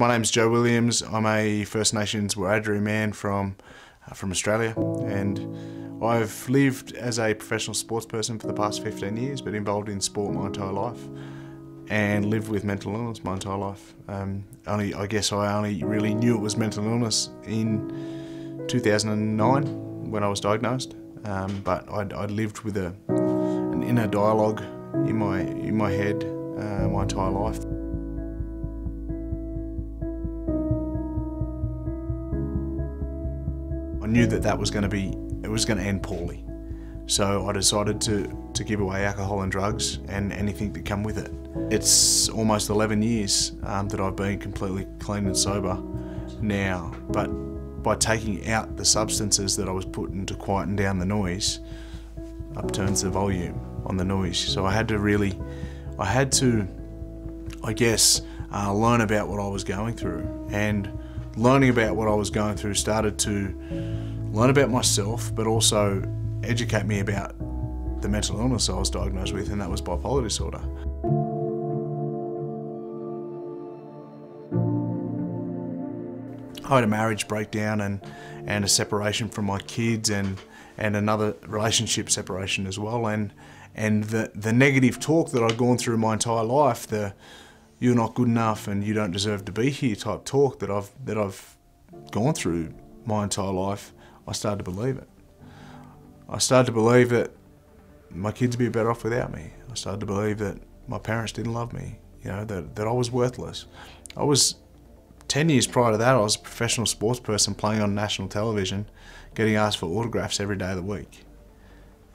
My name's Joe Williams. I'm a First Nations Wiradjuri man from Australia, and I've lived as a professional sports person for the past 15 years, but involved in sport my entire life, and lived with mental illness my entire life. I guess I only really knew it was mental illness in 2009 when I was diagnosed, but I'd lived with an inner dialogue in my head my entire life. I knew that was going to end poorly, so I decided to give away alcohol and drugs and anything that come with it. It's almost 11 years that I've been completely clean and sober now, but by taking out the substances that I was putting to quieten down the noise, upturns the volume on the noise. So I had to, I guess, learn about what I was going through, and learning about what I was going through started to learn about myself, but also educate me about the mental illness I was diagnosed with, and that was bipolar disorder. I had a marriage breakdown and a separation from my kids, and another relationship separation as well, and the negative talk that I'd gone through my entire life, the "you're not good enough and you don't deserve to be here" type talk that I've gone through my entire life, I started to believe it. I started to believe that my kids would be better off without me. I started to believe that my parents didn't love me, that I was worthless. 10 years prior to that, I was a professional sports person playing on national television, getting asked for autographs every day of the week.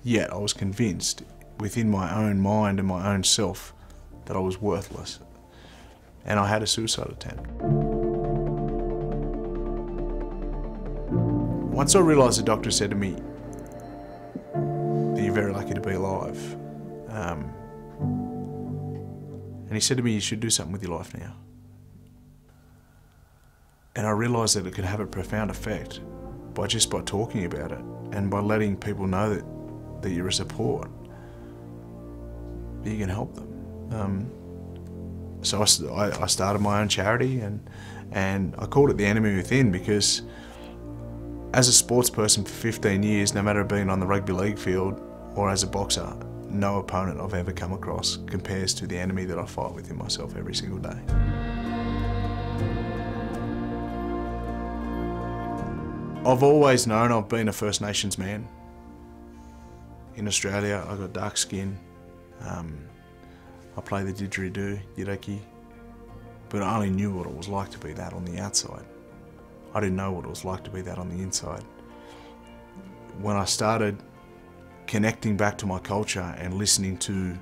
Yet I was convinced within my own mind and my own self that I was worthless. And I had a suicide attempt. Once I realised, the doctor said to me that you're very lucky to be alive. And he said to me, you should do something with your life now. And I realised that it could have a profound effect by talking about it, and by letting people know that you're a support, that you can help them. So I started my own charity, and I called it The Enemy Within, because as a sports person for 15 years, no matter being on the rugby league field or as a boxer, no opponent I've ever come across compares to the enemy that I fight within myself every single day. I've always known I've been a First Nations man. In Australia, I got dark skin. I play the didgeridoo, yireki, but I only knew what it was like to be that on the outside. I didn't know what it was like to be that on the inside. When I started connecting back to my culture and listening to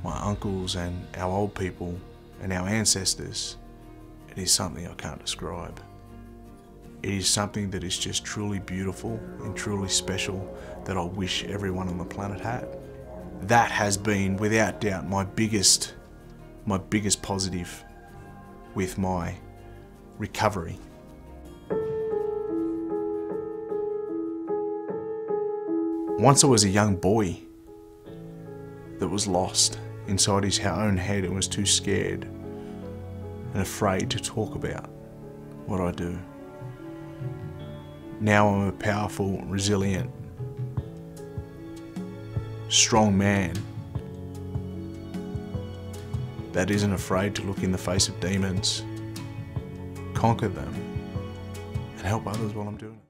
my uncles and our old people and our ancestors, it is something I can't describe. It is something that is just truly beautiful and truly special that I wish everyone on the planet had. That has been, without doubt, my biggest positive with my recovery. Once I was a young boy that was lost inside his own head and was too scared and afraid to talk about what I do. Now I'm a powerful, resilient, strong man that isn't afraid to look in the face of demons, conquer them, and help others while I'm doing it.